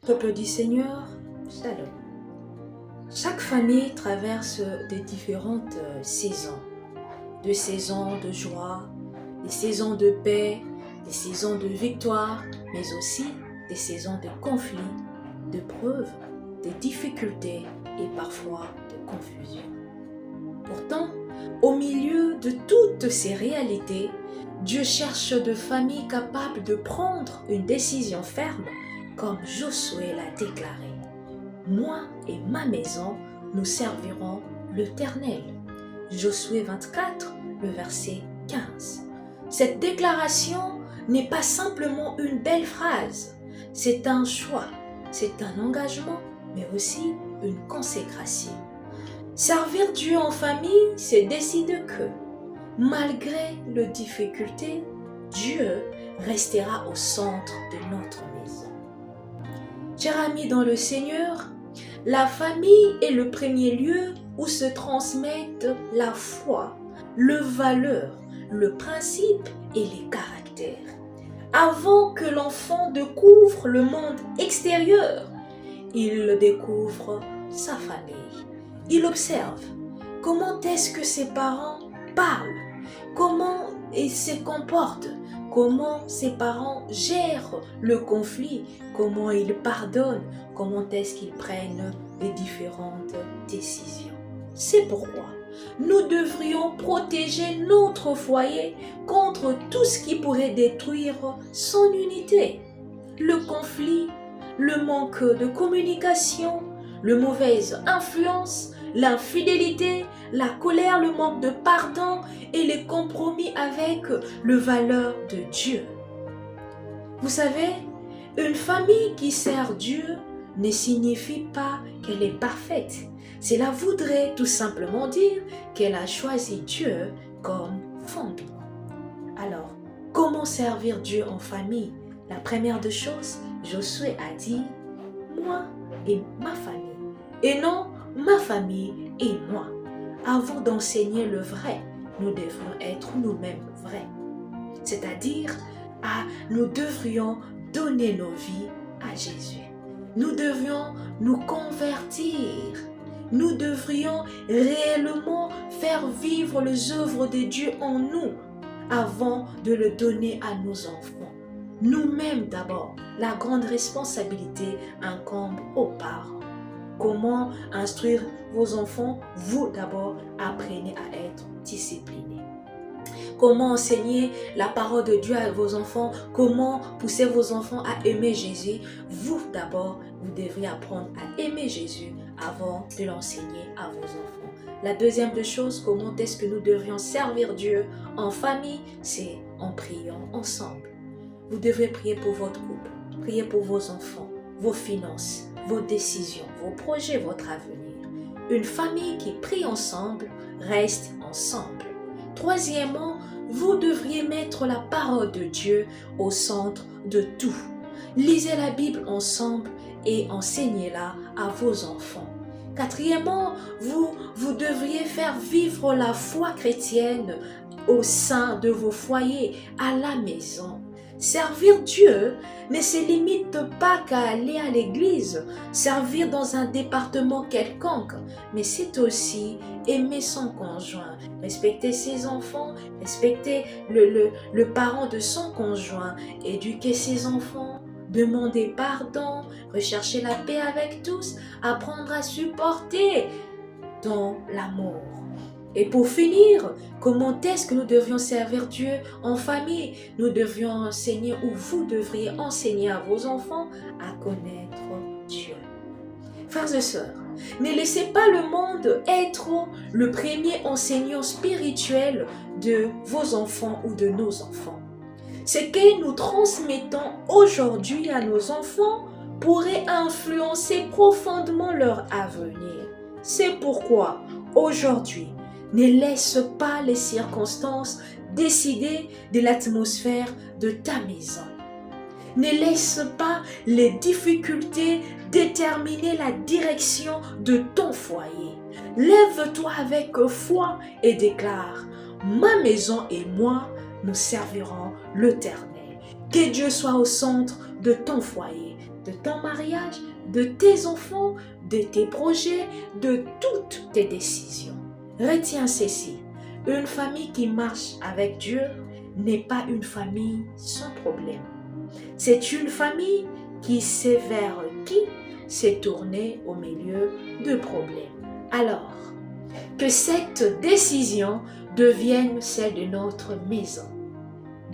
Peuple du Seigneur, Shalom. Chaque famille traverse des différentes saisons. Des saisons de joie, des saisons de paix, des saisons de victoire, mais aussi des saisons de conflits, de preuves, de difficultés et parfois de confusion. Pourtant, au milieu de toutes ces réalités, Dieu cherche de familles capables de prendre une décision ferme, comme Josué l'a déclaré. Moi et ma maison, nous servirons l'Éternel. Josué 24, le verset 15. Cette déclaration n'est pas simplement une belle phrase, c'est un choix, c'est un engagement, mais aussi une consécration. Servir Dieu en famille, c'est décider que, malgré les difficultés, Dieu restera au centre de notre maison. Chers amis dans le Seigneur, la famille est le premier lieu où se transmettent la foi, les valeurs, le principe et les caractères. Avant que l'enfant découvre le monde extérieur, il découvre sa famille. Il observe comment est-ce que ses parents parlent, comment ils se comportent, comment ses parents gèrent le conflit, comment ils pardonnent, comment est-ce qu'ils prennent les différentes décisions. C'est pourquoi nous devrions protéger notre foyer contre tout ce qui pourrait détruire son unité. Le conflit, le manque de communication, la mauvaise influence, l'infidélité, la colère, le manque de pardon et les compromis avec les valeurs de Dieu. Vous savez, une famille qui sert Dieu ne signifie pas qu'elle est parfaite. Cela voudrait tout simplement dire qu'elle a choisi Dieu comme fondement. Alors, comment servir Dieu en famille? La première des choses, Josué a dit, moi et ma famille. Et non, ma famille et moi. Avant d'enseigner le vrai, nous devrions être nous-mêmes vrais. C'est-à-dire, nous devrions donner nos vies à Jésus. Nous devrions nous convertir. Nous devrions réellement faire vivre les œuvres de Dieu en nous avant de le donner à nos enfants. Nous-mêmes d'abord, la grande responsabilité incombe aux parents. Comment instruire vos enfants? Vous d'abord, apprenez à être disciplinés. Comment enseigner la parole de Dieu à vos enfants? Comment pousser vos enfants à aimer Jésus? Vous d'abord, vous devriez apprendre à aimer Jésus avant de l'enseigner à vos enfants. La deuxième des choses, comment est-ce que nous devrions servir Dieu en famille? C'est en priant ensemble. Vous devrez prier pour votre couple, prier pour vos enfants, vos finances, vos décisions, vos projets, votre avenir. Une famille qui prie ensemble reste ensemble. Troisièmement, vous devriez mettre la parole de Dieu au centre de tout. Lisez la Bible ensemble et enseignez-la à vos enfants. Quatrièmement, vous devriez faire vivre la foi chrétienne au sein de vos foyers, à la maison. Servir Dieu ne se limite pas qu'à aller à l'église, servir dans un département quelconque, mais c'est aussi aimer son conjoint, respecter ses enfants, respecter le parent de son conjoint, éduquer ses enfants, demander pardon, rechercher la paix avec tous, apprendre à supporter dans l'amour. Et pour finir, comment est-ce que nous devrions servir Dieu en famille? Nous devrions enseigner, ou vous devriez enseigner à vos enfants à connaître Dieu. Frères et sœurs, ne laissez pas le monde être le premier enseignant spirituel de vos enfants ou de nos enfants. Ce que nous transmettons aujourd'hui à nos enfants pourrait influencer profondément leur avenir. C'est pourquoi, aujourd'hui, ne laisse pas les circonstances décider de l'atmosphère de ta maison. Ne laisse pas les difficultés déterminer la direction de ton foyer. Lève-toi avec foi et déclare, ma maison et moi, nous servirons l'Éternel. Que Dieu soit au centre de ton foyer. de ton mariage, de tes enfants, de tes projets, de toutes tes décisions. Retiens ceci, une famille qui marche avec Dieu n'est pas une famille sans problème. C'est une famille qui sait vers qui s'est tournée au milieu de problèmes. Alors, que cette décision devienne celle de notre maison.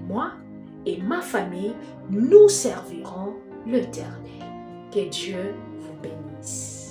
Moi et ma famille, nous servirons l'Éternel. Que Dieu vous bénisse.